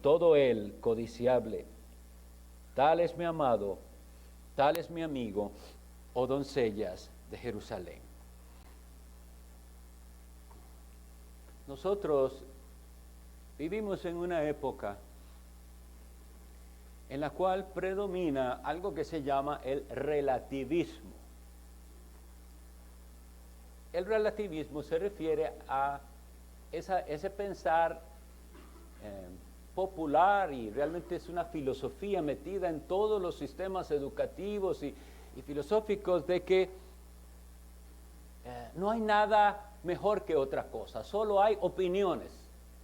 todo él codiciable. Tal es mi amado, tal es mi amigo, oh doncellas de Jerusalén. Nosotros vivimos en una época en la cual predomina algo que se llama el relativismo. El relativismo se refiere a ese pensar popular, y realmente es una filosofía metida en todos los sistemas educativos y filosóficos, de que no hay nada mejor que otra cosa, solo hay opiniones.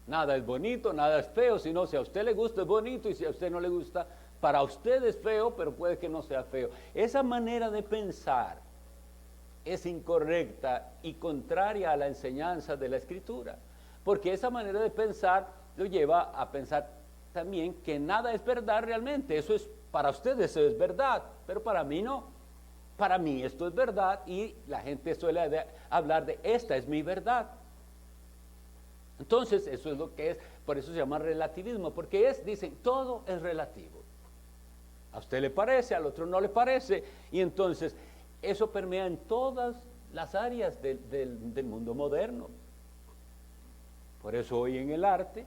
Nada es bonito, nada es feo, sino si a usted le gusta es bonito y si a usted no le gusta, para usted es feo, pero puede que no sea feo. Esa manera de pensar es incorrecta y contraria a la enseñanza de la Escritura, porque esa manera de pensar lo lleva a pensar también que nada es verdad realmente. Eso es, para ustedes eso es verdad, pero para mí no. Para mí esto es verdad, y la gente suele hablar de esta es mi verdad. Entonces eso es lo que es, por eso se llama relativismo, porque dicen, todo es relativo. A usted le parece, al otro no le parece, y entonces eso permea en todas las áreas del mundo moderno. Por eso hoy en el arte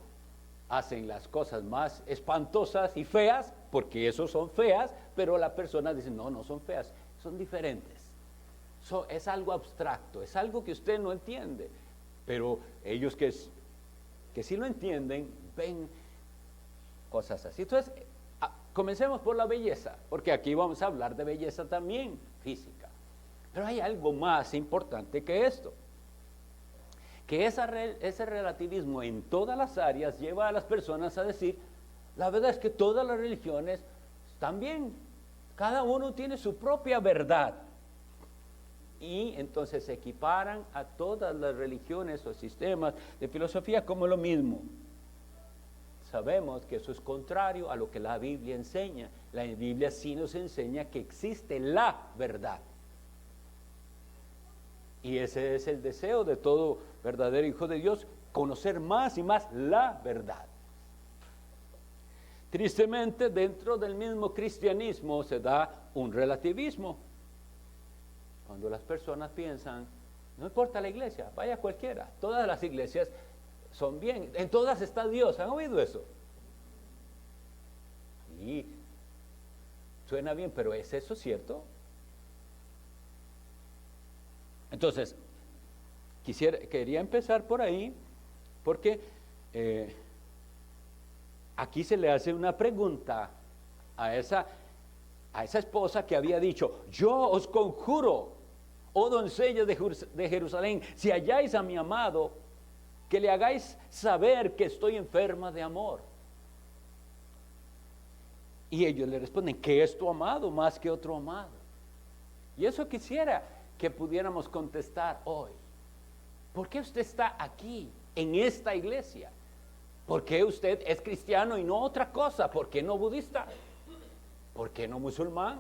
hacen las cosas más espantosas y feas, porque esos son feas, pero la persona dice, no, no son feas, son diferentes. Es algo abstracto, es algo que usted no entiende, pero ellos que sí lo entienden, ven cosas así. Entonces, comencemos por la belleza, porque aquí vamos a hablar de belleza también física. Pero hay algo más importante que esto, que ese relativismo en todas las áreas lleva a las personas a decir, la verdad es que todas las religiones están bien, cada uno tiene su propia verdad. Y entonces se equiparan a todas las religiones o sistemas de filosofía como lo mismo. Sabemos que eso es contrario a lo que la Biblia enseña. La Biblia sí nos enseña que existe la verdad. Y ese es el deseo de todo verdadero hijo de Dios, conocer más y más la verdad. Tristemente, dentro del mismo cristianismo se da un relativismo. Cuando las personas piensan, no importa la iglesia, vaya cualquiera, todas las iglesias son bien, en todas está Dios. ¿Han oído eso? Y suena bien, pero ¿es eso cierto? Entonces, quería empezar por ahí, porque aquí se le hace una pregunta a esa esposa que había dicho, yo os conjuro, oh doncellas de Jerusalén, si halláis a mi amado, que le hagáis saber que estoy enferma de amor. Y ellos le responden, ¿qué es tu amado más que otro amado? Y eso quisiera que pudiéramos contestar hoy. ¿Por qué usted está aquí, en esta iglesia? ¿Por qué usted es cristiano y no otra cosa? ¿Por qué no budista? ¿Por qué no musulmán?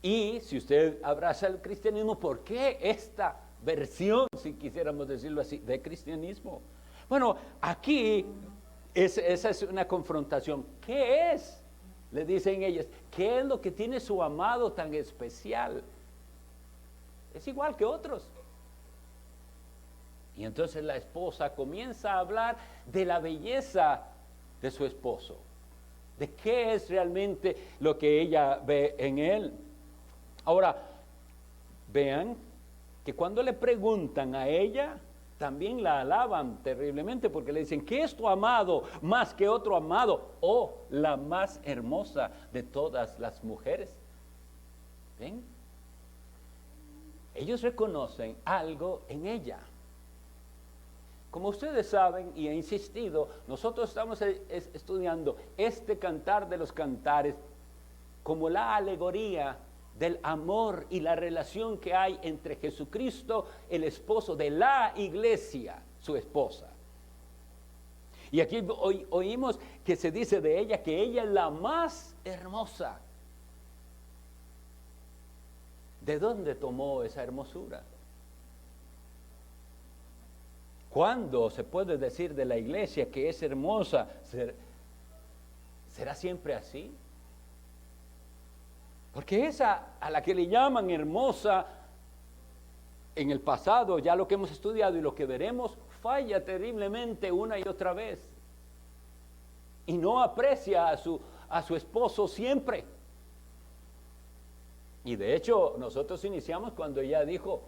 Y si usted abraza el cristianismo, ¿por qué esta versión, si quisiéramos decirlo así, de cristianismo? Bueno, aquí esa es una confrontación. ¿Qué es? Le dicen ellas, ¿qué es lo que tiene su amado tan especial? Es igual que otros. Y entonces la esposa comienza a hablar de la belleza de su esposo, de qué es realmente lo que ella ve en él. Ahora, vean que cuando le preguntan a ella, también la alaban terriblemente, porque le dicen, ¿qué es tu amado más que otro amado? Oh, la más hermosa de todas las mujeres. ¿Ven? Ellos reconocen algo en ella. Como ustedes saben, y he insistido, nosotros estamos estudiando este Cantar de los Cantares como la alegoría del amor y la relación que hay entre Jesucristo, el esposo de la iglesia, su esposa. Y aquí oímos que se dice de ella que ella es la más hermosa. ¿De dónde tomó esa hermosura? ¿Cuándo se puede decir de la iglesia que es hermosa? ¿Será siempre así? Porque esa a la que le llaman hermosa en el pasado, ya lo que hemos estudiado y lo que veremos, falla terriblemente una y otra vez. Y no aprecia a su esposo siempre. Y de hecho, nosotros iniciamos cuando ella dijo,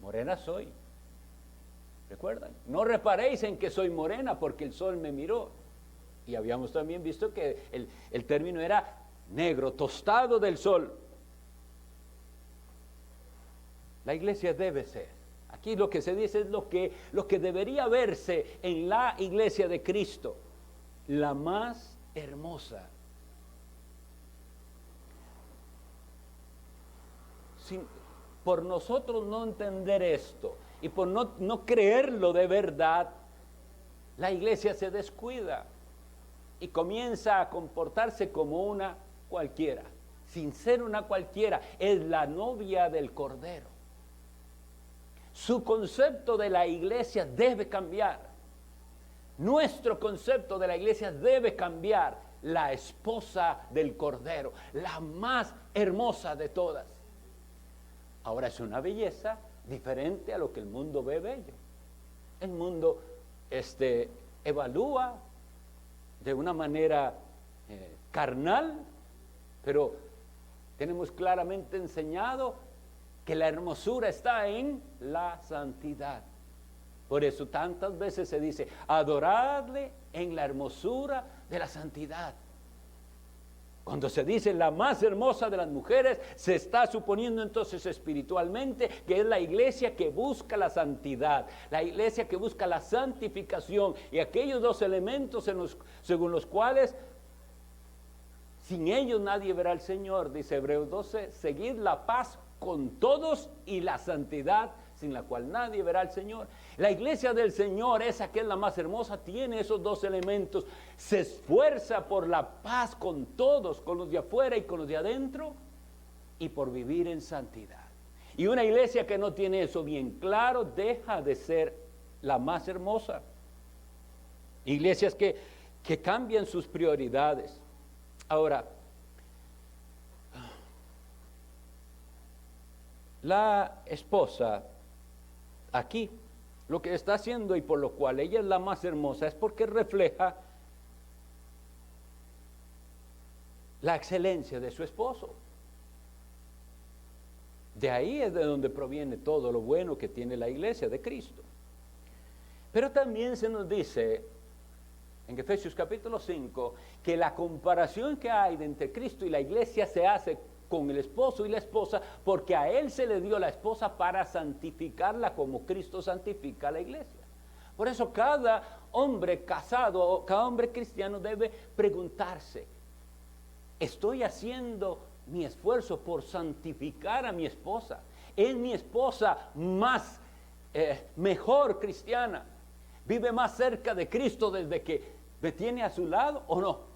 morena soy. ¿Recuerdan? No reparéis en que soy morena porque el sol me miró. Y habíamos también visto que el término era negro, tostado del sol. La iglesia debe ser. Aquí lo que se dice es lo que debería verse en la iglesia de Cristo, la más hermosa. Por nosotros no entender esto y por no creerlo de verdad, la iglesia se descuida y comienza a comportarse como una cualquiera, sin ser una cualquiera. Es la novia del Cordero. Su concepto de la iglesia debe cambiar. Nuestro concepto de la iglesia debe cambiar. La esposa del Cordero, la más hermosa de todas. Ahora es una belleza diferente a lo que el mundo ve bello. El mundo evalúa de una manera carnal, pero tenemos claramente enseñado que la hermosura está en la santidad. Por eso tantas veces se dice, adoradle en la hermosura de la santidad. Cuando se dice la más hermosa de las mujeres, se está suponiendo entonces espiritualmente que es la iglesia que busca la santidad, la iglesia que busca la santificación y aquellos dos elementos según los cuales sin ellos nadie verá al Señor, dice Hebreos 12, seguid la paz con todos y la santidad sin la cual nadie verá al Señor. La iglesia del Señor, esa que es la más hermosa, tiene esos dos elementos. Se esfuerza por la paz con todos, con los de afuera y con los de adentro, y por vivir en santidad. Y una iglesia que no tiene eso bien claro, deja de ser la más hermosa. Iglesias que cambian sus prioridades. Ahora, la esposa aquí lo que está haciendo y por lo cual ella es la más hermosa es porque refleja la excelencia de su esposo. De ahí es de donde proviene todo lo bueno que tiene la iglesia de Cristo. Pero también se nos dice en Efesios capítulo 5 que la comparación que hay entre Cristo y la iglesia se hace con el esposo y la esposa, porque a él se le dio la esposa para santificarla como Cristo santifica a la iglesia. Por eso cada hombre casado, cada hombre cristiano debe preguntarse, ¿estoy haciendo mi esfuerzo por santificar a mi esposa? ¿Es mi esposa mejor cristiana? ¿Vive más cerca de Cristo desde que me tiene a su lado o no?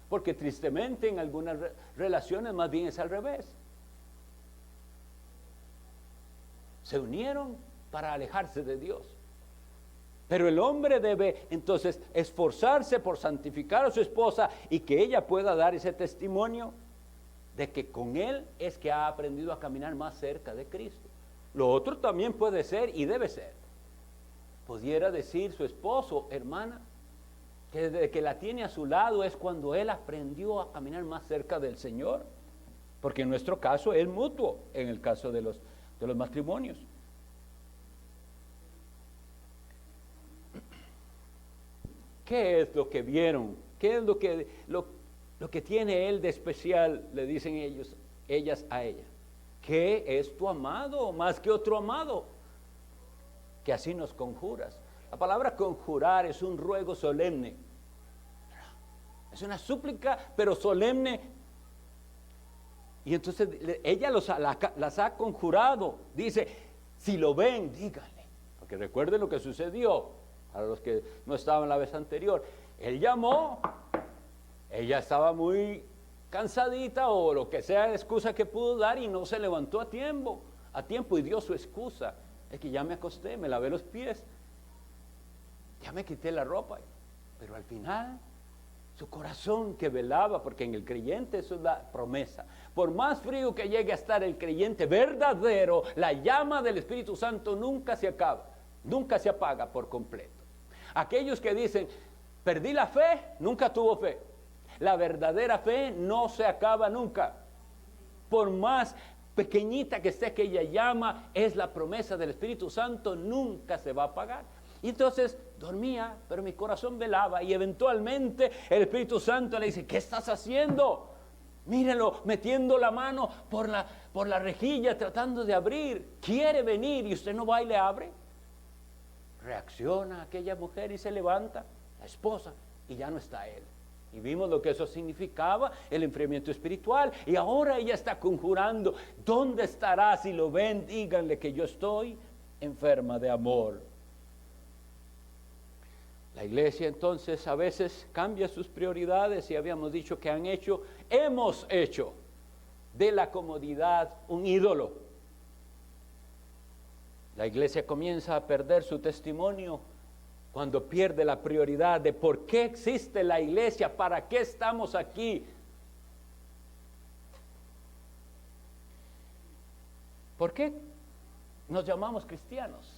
Porque tristemente en algunas relaciones más bien es al revés. Se unieron para alejarse de Dios. Pero el hombre debe entonces esforzarse por santificar a su esposa y que ella pueda dar ese testimonio de que con él es que ha aprendido a caminar más cerca de Cristo. Lo otro también puede ser y debe ser. Pudiera decir su esposo, hermana, que desde que la tiene a su lado es cuando él aprendió a caminar más cerca del Señor, porque en nuestro caso es mutuo, en el caso de los matrimonios. ¿Qué es lo que vieron? ¿Qué es lo que tiene él de especial? Le dicen ellas a ella. ¿Qué es tu amado más que otro amado? Que así nos conjuras. La palabra conjurar es un ruego solemne. Es una súplica, pero solemne. Y entonces ella las ha conjurado. Dice, si lo ven, díganle. Porque recuerden lo que sucedió a los que no estaban la vez anterior. Él llamó, ella estaba muy cansadita o lo que sea la excusa que pudo dar y no se levantó a tiempo y dio su excusa. Es que ya me acosté, me lavé los pies, ya me quité la ropa. Pero al final, su corazón que velaba, porque en el creyente eso es la promesa. Por más frío que llegue a estar el creyente verdadero, la llama del Espíritu Santo nunca se acaba, nunca se apaga por completo. Aquellos que dicen, perdí la fe, nunca tuvo fe. La verdadera fe no se acaba nunca. Por más pequeñita que esté aquella llama, es la promesa del Espíritu Santo, nunca se va a apagar. Y entonces dormía, pero mi corazón velaba, y eventualmente el Espíritu Santo le dice, ¿qué estás haciendo? Mírenlo, metiendo la mano por la rejilla, tratando de abrir. Quiere venir y usted no va y le abre. Reacciona aquella mujer y se levanta, la esposa, y ya no está él. Y vimos lo que eso significaba, el enfriamiento espiritual. Y ahora ella está conjurando, ¿dónde estará? Si lo ven, díganle que yo estoy enferma de amor. La iglesia entonces a veces cambia sus prioridades, y habíamos dicho que hemos hecho de la comodidad un ídolo. La iglesia comienza a perder su testimonio cuando pierde la prioridad de por qué existe la iglesia, para qué estamos aquí. ¿Por qué nos llamamos cristianos?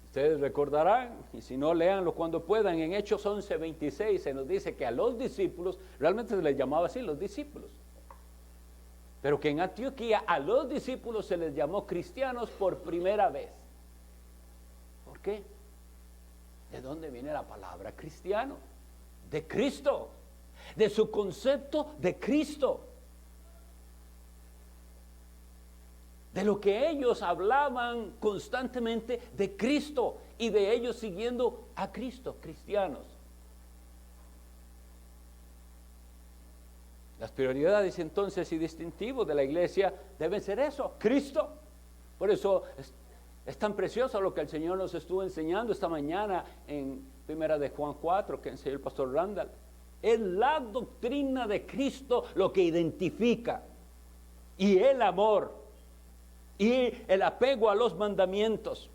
Ustedes recordarán, y si no, léanlo cuando puedan, en Hechos 11:26 se nos dice que a los discípulos, realmente se les llamaba así, los discípulos, pero que en Antioquía a los discípulos se les llamó cristianos por primera vez. ¿Por qué? ¿De dónde viene la palabra cristiano? De Cristo, de su concepto de Cristo, de lo que ellos hablaban constantemente de Cristo, y de ellos siguiendo a Cristo, cristianos. Las prioridades entonces y distintivos de la iglesia deben ser eso, Cristo. Por eso es tan precioso lo que el Señor nos estuvo enseñando esta mañana en Primera de Juan 4, que enseñó el pastor Randall. Es la doctrina de Cristo lo que identifica, y el amor, y el apego a los mandamientos,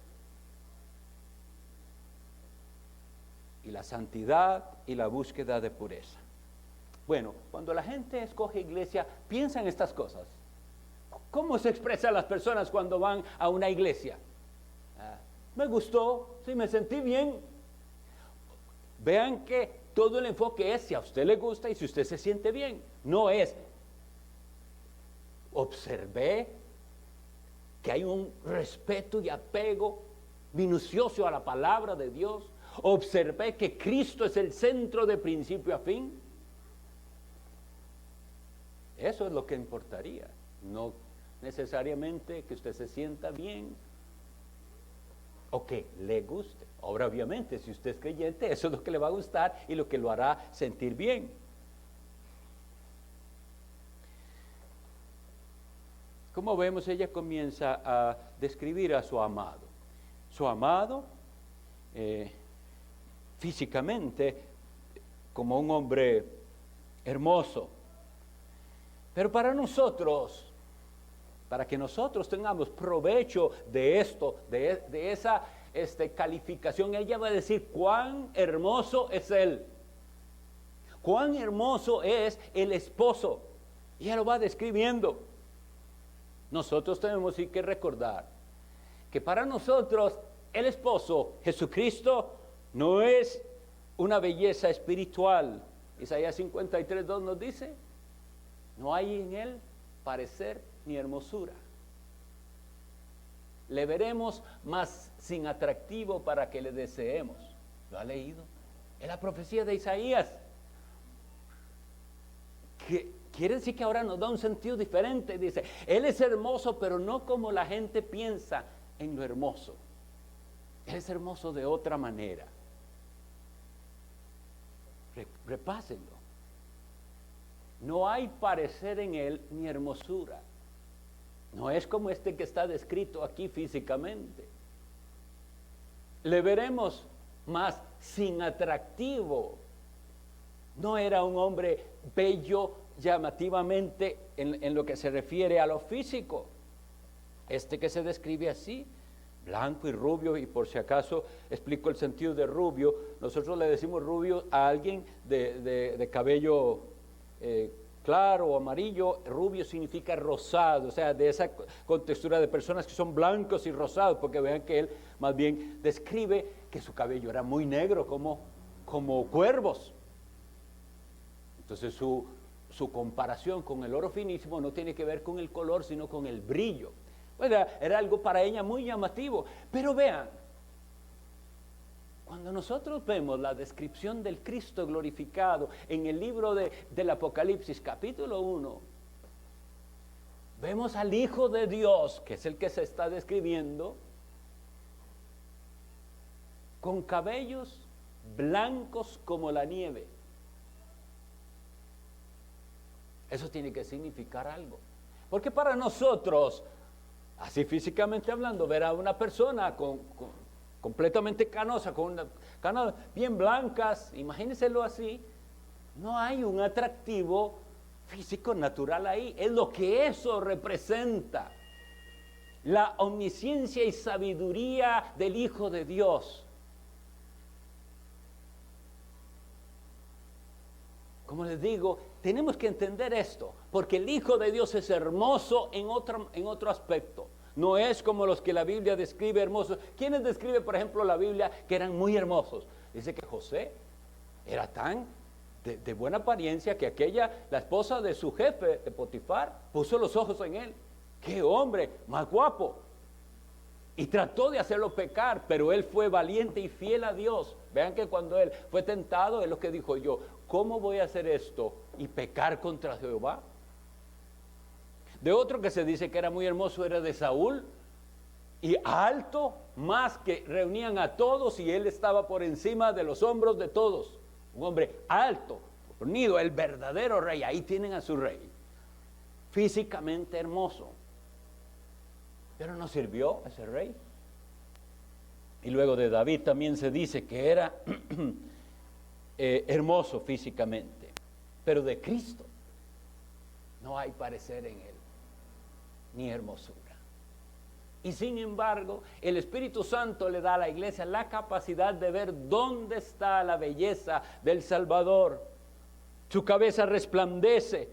y la santidad y la búsqueda de pureza. Bueno, cuando la gente escoge iglesia, piensa en estas cosas. ¿Cómo se expresan las personas cuando van a una iglesia? Me gustó, sí, me sentí bien. Vean que todo el enfoque es si a usted le gusta y si usted se siente bien. No es, observé que hay un respeto y apego minucioso a la palabra de Dios. Observé que Cristo es el centro de principio a fin. Eso es lo que importaría, no necesariamente que usted se sienta bien o que le guste. Ahora, obviamente, si usted es creyente, eso es lo que le va a gustar y lo que lo hará sentir bien. Como vemos, ella comienza a describir a su amado. Su amado, físicamente, como un hombre hermoso. Pero para nosotros, para que nosotros tengamos provecho de esto, de esa calificación, ella va a decir cuán hermoso es él, cuán hermoso es el esposo, y ella lo va describiendo. Nosotros tenemos que recordar que para nosotros el esposo, Jesucristo, no es una belleza espiritual. Isaías 53:2 nos dice, no hay en él parecer ni hermosura. Le veremos más sin atractivo para que le deseemos. ¿Lo ha leído? Es la profecía de Isaías. Que quiere decir que ahora nos da un sentido diferente. Dice, él es hermoso, pero no como la gente piensa en lo hermoso. Él es hermoso de otra manera. Repásenlo. No hay parecer en él ni hermosura. No es como este que está descrito aquí físicamente. Le veremos más sin atractivo. No era un hombre bello llamativamente en lo que se refiere a lo físico. Este que se describe así blanco y rubio, y por si acaso explico el sentido de rubio, nosotros le decimos rubio a alguien de cabello claro o amarillo. Rubio significa rosado, o sea, de esa contextura de personas que son blancos y rosados, porque vean que él más bien describe que su cabello era muy negro como cuervos. Entonces su comparación con el oro finísimo no tiene que ver con el color, sino con el brillo. Era algo para ella muy llamativo. Pero vean, cuando nosotros vemos la descripción del Cristo glorificado en el libro del Apocalipsis, capítulo 1, vemos al Hijo de Dios, que es el que se está describiendo, con cabellos blancos como la nieve. Eso tiene que significar algo. Porque para nosotros, así físicamente hablando, ver a una persona completamente canosa, con una canas bien blancas, imagínenselo así, no hay un atractivo físico natural ahí. Es lo que eso representa. La omnisciencia y sabiduría del Hijo de Dios. Como les digo, tenemos que entender esto, porque el Hijo de Dios es hermoso en otro aspecto. No es como los que la Biblia describe hermosos. ¿Quiénes describe, por ejemplo, la Biblia que eran muy hermosos? Dice que José era tan de buena apariencia que la esposa de su jefe, de Potifar, puso los ojos en él. ¡Qué hombre más guapo! Y trató de hacerlo pecar, pero él fue valiente y fiel a Dios. Vean que cuando él fue tentado, es lo que dijo yo: ¿cómo voy a hacer esto y pecar contra Jehová? De otro que se dice que era muy hermoso era de Saúl, y alto, más que reunían a todos, y él estaba por encima de los hombros de todos. Un hombre alto, fornido, el verdadero rey. Ahí tienen a su rey, físicamente hermoso. Pero no sirvió ese rey. Y luego de David también se dice que era hermoso físicamente. Pero de Cristo no hay parecer en él, ni hermosura. Y sin embargo, el Espíritu Santo le da a la iglesia la capacidad de ver dónde está la belleza del Salvador. Su cabeza resplandece.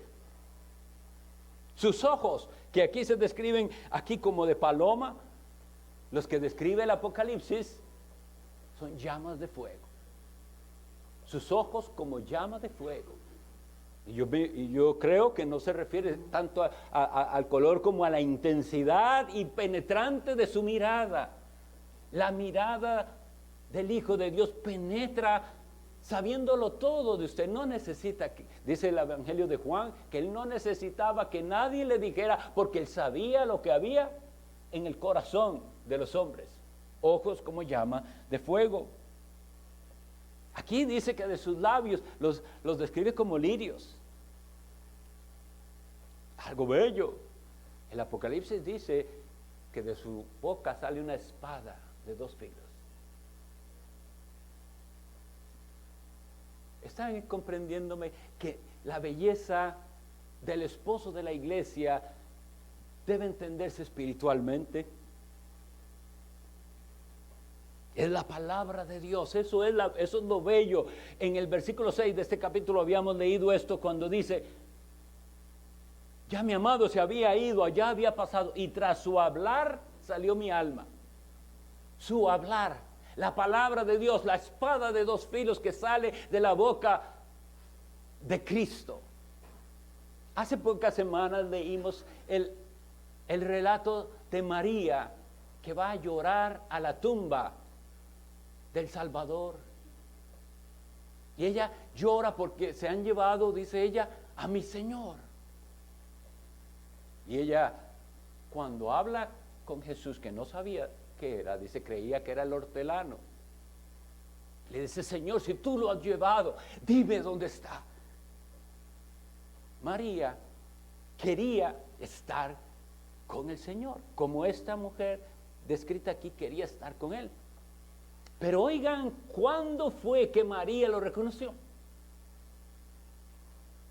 Sus ojos, que aquí se describen aquí como de paloma, los que describe el Apocalipsis, son llamas de fuego. Sus ojos como llamas de fuego. Y yo creo que no se refiere tanto al color como a la intensidad y penetrante de su mirada. La mirada del Hijo de Dios penetra sabiéndolo todo de usted. No necesita, dice el Evangelio de Juan, que él no necesitaba que nadie le dijera, porque él sabía lo que había en el corazón de los hombres. Ojos como llama de fuego. Aquí dice que de sus labios los describe como lirios. Algo bello. El Apocalipsis dice que de su boca sale una espada de 2 filos. ¿Están comprendiéndome que la belleza del esposo de la iglesia debe entenderse espiritualmente? Es la palabra de Dios, eso es lo bello. En el versículo 6 de este capítulo habíamos leído esto cuando dice: ya mi amado se había ido, allá había pasado, y tras su hablar salió mi alma. Su hablar, la palabra de Dios, la espada de 2 filos que sale de la boca de Cristo. Hace pocas semanas leímos el relato de María, que va a llorar a la tumba del Salvador. Y ella llora porque se han llevado, dice ella, a mi Señor. Y ella, cuando habla con Jesús, que no sabía qué era, dice, creía que era el hortelano, le dice: Señor, si tú lo has llevado, dime dónde está. María quería estar con el Señor, como esta mujer descrita aquí quería estar con él. Pero oigan, ¿cuándo fue que María lo reconoció?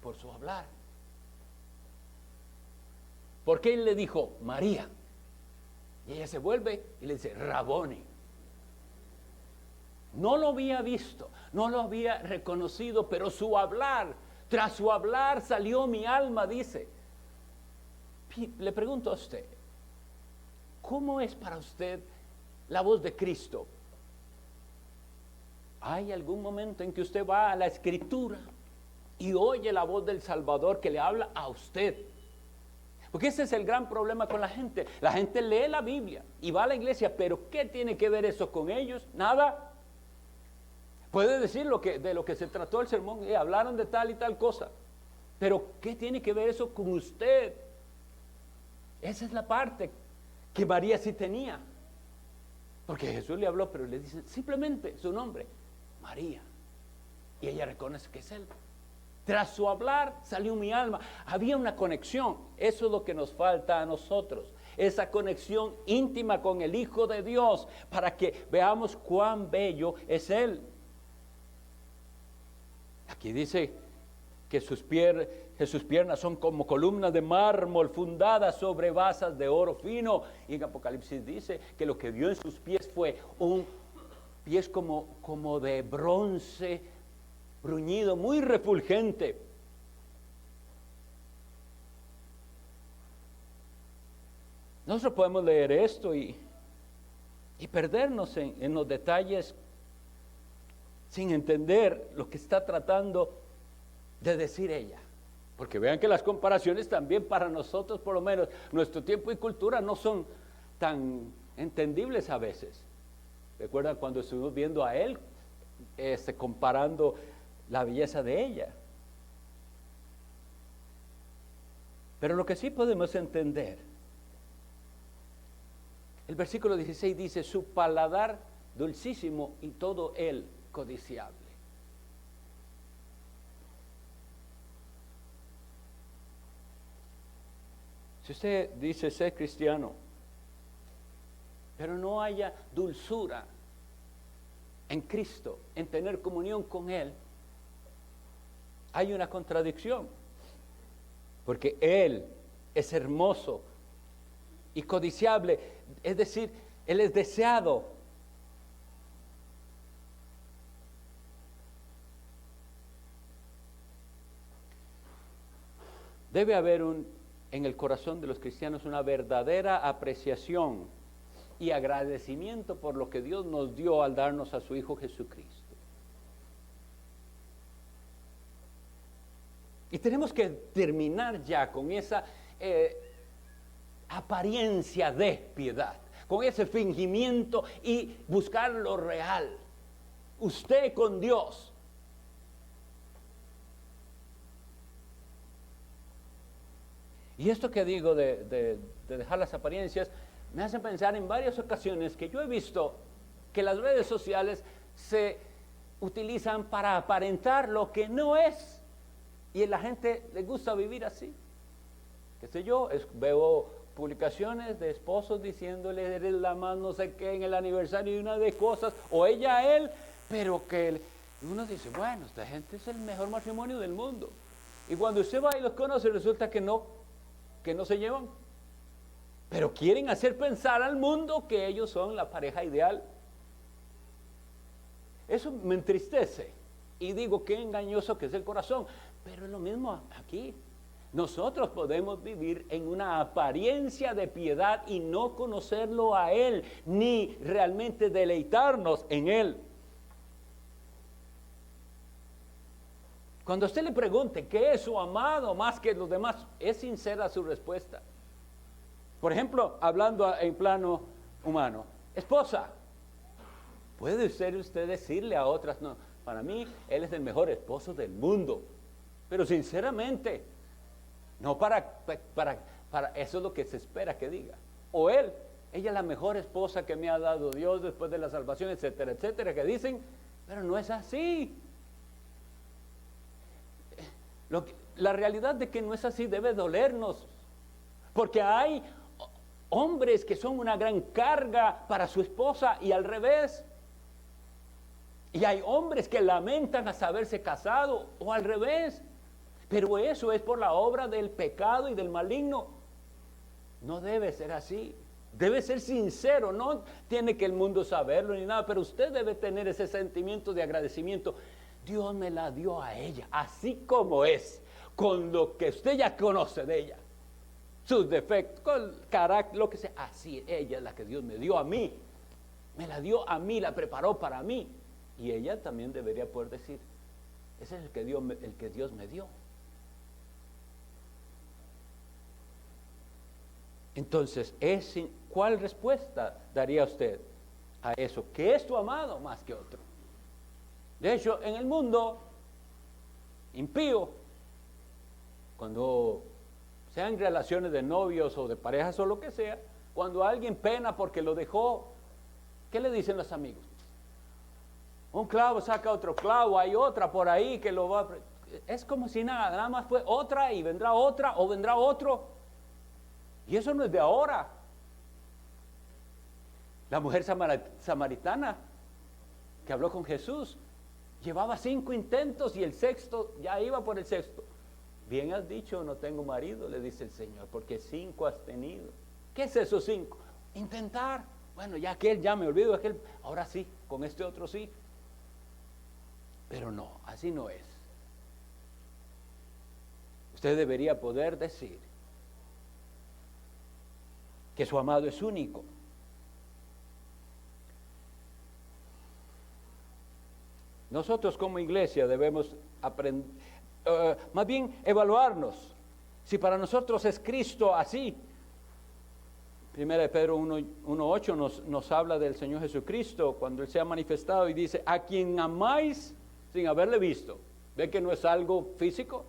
Por su hablar. Porque él le dijo: María. Y ella se vuelve y le dice, Raboni. No lo había visto, no lo había reconocido, pero su hablar, tras su hablar salió mi alma, dice. Le pregunto a usted, ¿cómo es para usted la voz de Cristo? ¿Hay algún momento en que usted va a la Escritura y oye la voz del Salvador que le habla a usted? Porque ese es el gran problema con la gente. La gente lee la Biblia y va a la iglesia, pero ¿qué tiene que ver eso con ellos? Nada. Puede decir de lo que se trató el sermón, hablaron de tal y tal cosa, pero ¿qué tiene que ver eso con usted? Esa es la parte que María sí tenía, porque Jesús le habló, pero le dice simplemente su nombre, María, y ella reconoce que es él. Tras su hablar salió mi alma. Había una conexión. Eso es lo que nos falta a nosotros, esa conexión íntima con el Hijo de Dios, para que veamos cuán bello es él. Aquí dice que sus piernas son como columnas de mármol fundadas sobre basas de oro fino. Y en Apocalipsis dice que lo que vio en sus pies fue pies como de bronce bruñido, muy refulgente. Nosotros podemos leer esto y perdernos en los detalles sin entender lo que está tratando de decir ella. Porque vean que las comparaciones también para nosotros, por lo menos, nuestro tiempo y cultura no son tan entendibles a veces. ¿Recuerdan cuando estuvimos viendo a él, comparando la belleza de ella? Pero lo que sí podemos entender, el versículo 16 dice, su paladar dulcísimo y todo él codiciable. Si usted dice ser cristiano, pero no haya dulzura en Cristo, en tener comunión con Él, hay una contradicción, porque Él es hermoso y codiciable, es decir, Él es deseado. Debe haber en el corazón de los cristianos una verdadera apreciación y agradecimiento por lo que Dios nos dio al darnos a su Hijo Jesucristo. Y tenemos que terminar ya con esa apariencia de piedad, con ese fingimiento y buscar lo real. Usted con Dios. Y esto que digo de dejar las apariencias, me hace pensar en varias ocasiones que yo he visto que las redes sociales se utilizan para aparentar lo que no es. Y a la gente le gusta vivir así. ¿Qué sé yo? Veo publicaciones de esposos diciéndole, eres la más no sé qué en el aniversario y una de cosas, o ella a él, pero que uno dice, bueno, esta gente es el mejor matrimonio del mundo. Y cuando usted va y los conoce, resulta que no se llevan, pero quieren hacer pensar al mundo que ellos son la pareja ideal. Eso me entristece y digo qué engañoso que es el corazón, pero es lo mismo aquí. Nosotros podemos vivir en una apariencia de piedad y no conocerlo a Él, ni realmente deleitarnos en Él. Cuando usted le pregunte qué es su amado más que los demás, es sincera su respuesta. Por ejemplo, hablando en plano humano, esposa, ¿puede usted decirle a otras, no, para mí él es el mejor esposo del mundo? Pero sinceramente, no para eso es lo que se espera que diga. O ella es la mejor esposa que me ha dado Dios después de la salvación, etcétera, etcétera, que dicen, pero no es así. La realidad de que no es así debe dolernos, porque hay hombres que son una gran carga para su esposa y al revés, y hay hombres que lamentan hasta haberse casado o al revés, pero eso es por la obra del pecado y del maligno. No debe ser así, Debe ser sincero, no tiene que el mundo saberlo ni nada, pero usted debe tener ese sentimiento de agradecimiento. Dios me la dio a ella, así como es, con lo que usted ya conoce de ella, sus defectos, con el carácter, lo que sea. Así, ella es la que Dios me dio a mí, me la dio a mí, la preparó para mí. Y ella también debería poder decir, ese es el que Dios me dio. Entonces, ¿cuál respuesta daría usted a eso? ¿Qué es tu amado más que otro? De hecho, en el mundo impío, cuando sean relaciones de novios o de parejas o lo que sea, cuando alguien pena porque lo dejó, ¿qué le dicen los amigos? Un clavo saca otro clavo, hay otra por ahí que lo va a... Es como si nada más fue otra y vendrá otra o vendrá otro. Y eso no es de ahora. La mujer samaritana que habló con Jesús llevaba 5 intentos y el sexto, ya iba por el sexto. Bien has dicho, no tengo marido, le dice el Señor, porque 5 has tenido. ¿Qué es esos 5? Intentar. Bueno, ya aquel, ya me olvido de aquel, ahora sí, con este otro sí. Pero no, así no es. Usted debería poder decir que su amado es único. Nosotros como iglesia debemos aprender, más bien evaluarnos. Si para nosotros es Cristo así, 1 Pedro 1:8 nos habla del Señor Jesucristo cuando Él se ha manifestado y dice, a quien amáis sin haberle visto. ¿Ve que no es algo físico?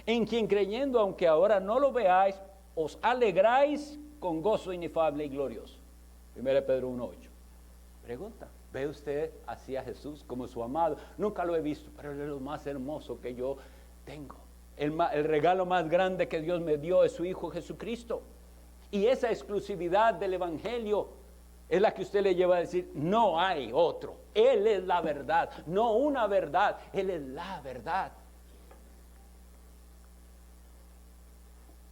En quien creyendo, aunque ahora no lo veáis, os alegráis con gozo inefable y glorioso. 1 Pedro 1:8. Pregunta, ¿ve usted así a Jesús como su amado? Nunca lo he visto, pero Él es lo más hermoso que yo tengo. El regalo más grande que Dios me dio es su Hijo Jesucristo. Y esa exclusividad del Evangelio es la que usted le lleva a decir, no hay otro. Él es la verdad, no una verdad, Él es la verdad.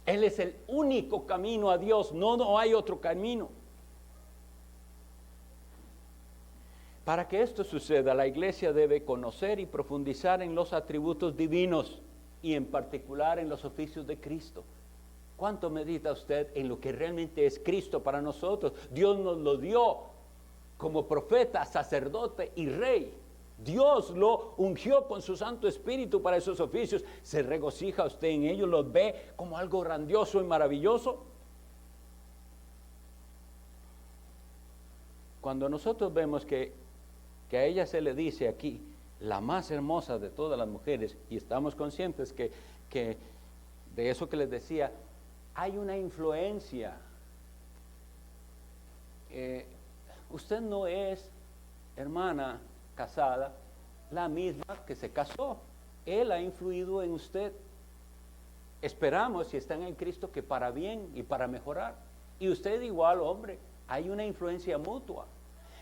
Él es el único camino a Dios, no hay otro camino. Para que esto suceda, la iglesia debe conocer y profundizar en los atributos divinos y en particular en los oficios de Cristo. ¿Cuánto medita usted en lo que realmente es Cristo para nosotros? Dios nos lo dio como profeta, sacerdote y rey. Dios lo ungió con su Santo Espíritu para esos oficios. ¿Se regocija usted en ellos? ¿Los ve como algo grandioso y maravilloso? Cuando nosotros vemos que a ella se le dice aquí, la más hermosa de todas las mujeres, y estamos conscientes que de eso que les decía, hay una influencia. Usted no es, hermana casada, la misma que se casó. Él ha influido en usted. Esperamos, si están en Cristo, que para bien y para mejorar. Y usted igual, hombre, hay una influencia mutua.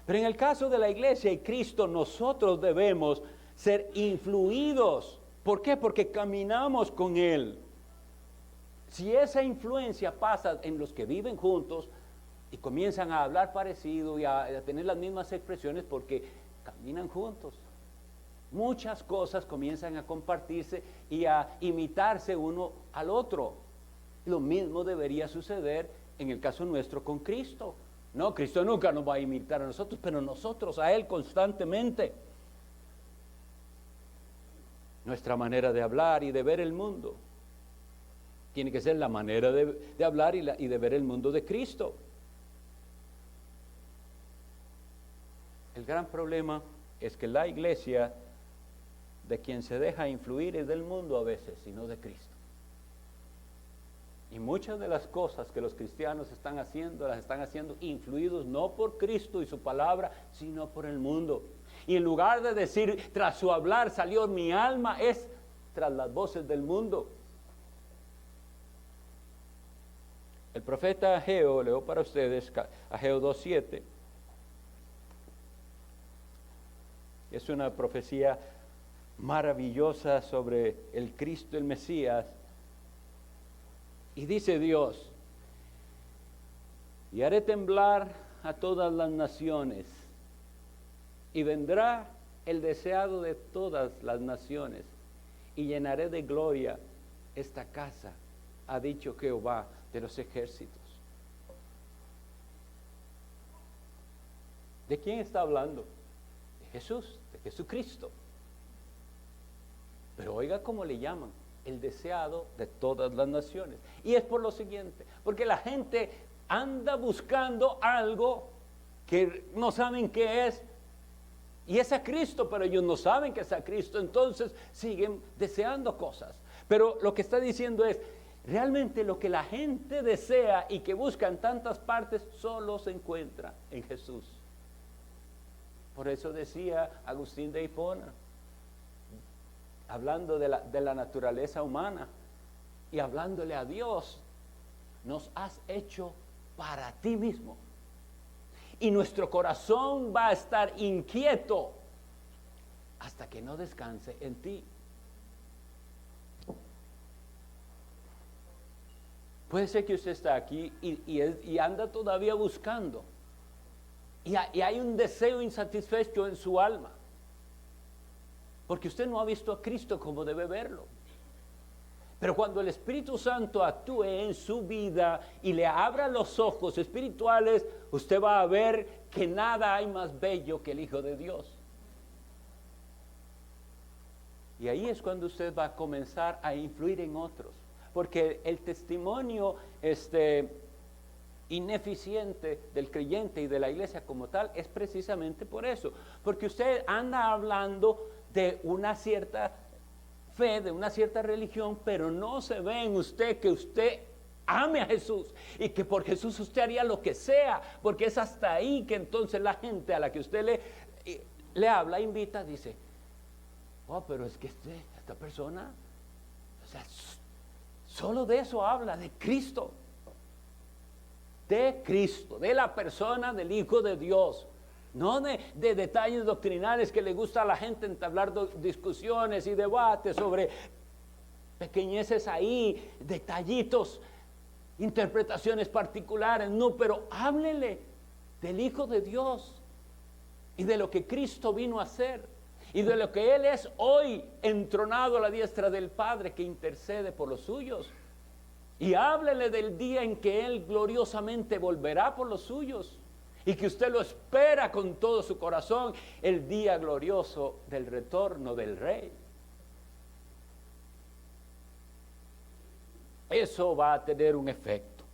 Pero en el caso de la iglesia y Cristo, nosotros debemos ser influidos. ¿Por qué? Porque caminamos con Él. Si esa influencia pasa en los que viven juntos y comienzan a hablar parecido y a tener las mismas expresiones porque caminan juntos, muchas cosas comienzan a compartirse y a imitarse uno al otro. Lo mismo debería suceder en el caso nuestro con Cristo. No, Cristo nunca nos va a imitar a nosotros, pero nosotros a Él constantemente. Nuestra manera de hablar y de ver el mundo tiene que ser la manera de hablar y de ver el mundo de Cristo. El gran problema es que la iglesia de quien se deja influir es del mundo a veces, y no de Cristo. Y muchas de las cosas que los cristianos están haciendo, las están haciendo influidos no por Cristo y su palabra, sino por el mundo. Y en lugar de decir, tras su hablar salió mi alma, es tras las voces del mundo. El profeta Ageo, leo para ustedes, Ageo 2:7. Es una profecía maravillosa sobre el Cristo, el Mesías. Y dice Dios, y haré temblar a todas las naciones, y vendrá el deseado de todas las naciones, y llenaré de gloria esta casa, ha dicho Jehová de los ejércitos. ¿De quién está hablando? De Jesús, de Jesucristo. Pero oiga cómo le llaman, el deseado de todas las naciones. Y es por lo siguiente, porque la gente anda buscando algo que no saben qué es, y es a Cristo, pero ellos no saben que es a Cristo, entonces siguen deseando cosas. Pero lo que está diciendo es, realmente lo que la gente desea y que busca en tantas partes, solo se encuentra en Jesús. Por eso decía Agustín de Hipona, hablando de la naturaleza humana y hablándole a Dios, nos has hecho para ti mismo. Y nuestro corazón va a estar inquieto hasta que no descanse en ti. Puede ser que usted está aquí y anda todavía buscando. Y hay un deseo insatisfecho en su alma. Porque usted no ha visto a Cristo como debe verlo. Pero cuando el Espíritu Santo actúe en su vida y le abra los ojos espirituales, usted va a ver que nada hay más bello que el Hijo de Dios. Y ahí es cuando usted va a comenzar a influir en otros. Porque el testimonio ineficiente del creyente y de la iglesia como tal es precisamente por eso. Porque usted anda hablando de una cierta fe, de una cierta religión, pero no se ve en usted que usted ame a Jesús y que por Jesús usted haría lo que sea, porque es hasta ahí que entonces la gente a la que usted le habla, invita, dice, oh, pero es que esta persona, o sea, solo de eso habla, de Cristo, de la persona del Hijo de Dios. No de detalles doctrinales que le gusta a la gente entablar discusiones y debates sobre pequeñeces ahí, detallitos, interpretaciones particulares. No, pero háblele del Hijo de Dios y de lo que Cristo vino a hacer y de lo que Él es hoy entronado a la diestra del Padre que intercede por los suyos. Y háblele del día en que Él gloriosamente volverá por los suyos. Y que usted lo espera con todo su corazón, el día glorioso del retorno del Rey. Eso va a tener un efecto.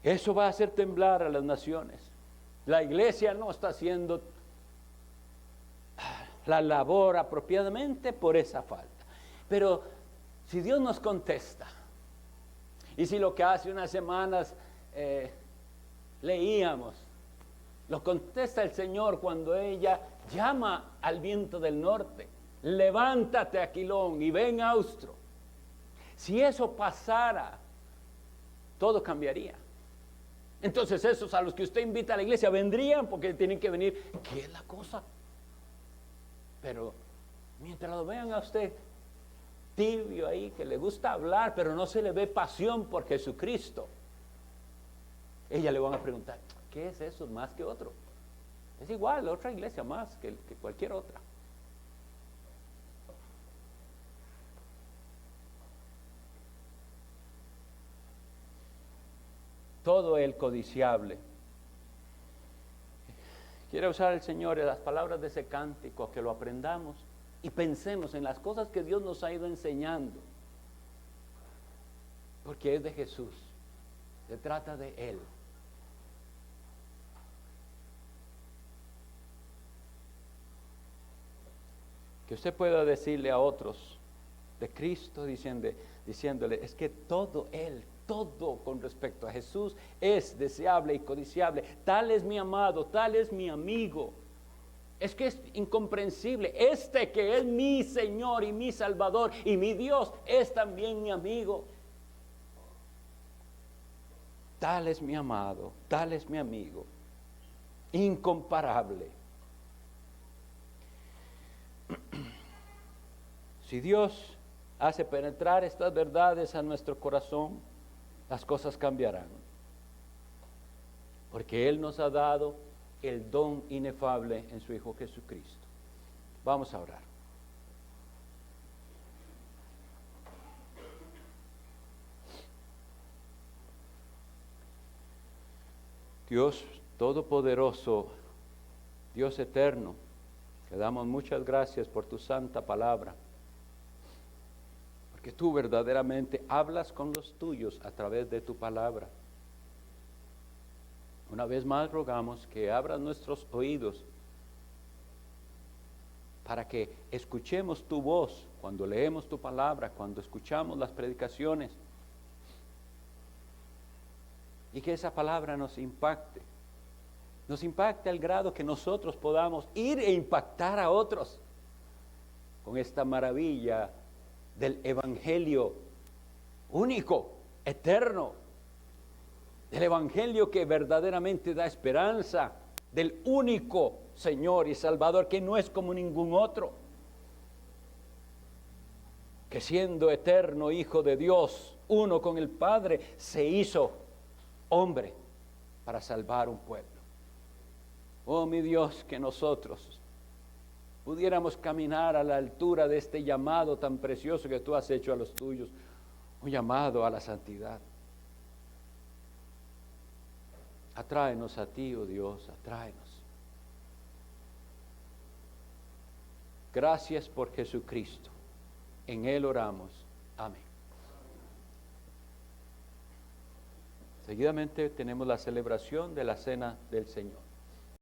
Eso va a hacer temblar a las naciones. La iglesia no está haciendo la labor apropiadamente por esa falta. Pero si Dios nos contesta, y si lo que hace unas semanas leíamos, lo contesta el Señor cuando ella llama al viento del norte, levántate Aquilón y ven austro. Si eso pasara, todo cambiaría. Entonces esos a los que usted invita a la iglesia vendrían porque tienen que venir. ¿Qué es la cosa? Pero mientras lo vean a usted tibio ahí, que le gusta hablar, pero no se le ve pasión por Jesucristo, ella le van a preguntar, ¿qué es eso más que otro? Es igual, otra iglesia más que cualquier otra. Todo el codiciable. Quiere usar el Señor las palabras de ese cántico, que lo aprendamos y pensemos en las cosas que Dios nos ha ido enseñando. Porque es de Jesús, se trata de Él. Que usted pueda decirle a otros de Cristo, diciéndole, es que todo Él, todo con respecto a Jesús es deseable y codiciable. Tal es mi amado, tal es mi amigo. Es que es incomprensible. Este que es mi Señor y mi Salvador y mi Dios es también mi amigo. Tal es mi amado, tal es mi amigo. Incomparable. Si Dios hace penetrar estas verdades a nuestro corazón, las cosas cambiarán. Porque Él nos ha dado el don inefable en su Hijo Jesucristo. Vamos a orar. Dios Todopoderoso, Dios eterno, te damos muchas gracias por tu santa palabra, porque tú verdaderamente hablas con los tuyos a través de tu palabra. Una vez más rogamos que abras nuestros oídos para que escuchemos tu voz cuando leemos tu palabra, cuando escuchamos las predicaciones, y que esa palabra nos impacte al grado que nosotros podamos ir e impactar a otros con esta maravilla del Evangelio único, eterno, del Evangelio que verdaderamente da esperanza, del único Señor y Salvador que no es como ningún otro, que siendo eterno Hijo de Dios, uno con el Padre, se hizo hombre para salvar un pueblo. Oh mi Dios, que nosotros pudiéramos caminar a la altura de este llamado tan precioso que tú has hecho a los tuyos, un llamado a la santidad. Atráenos a ti, oh Dios, atráenos. Gracias por Jesucristo. En Él oramos. Amén. Seguidamente tenemos la celebración de la Cena del Señor.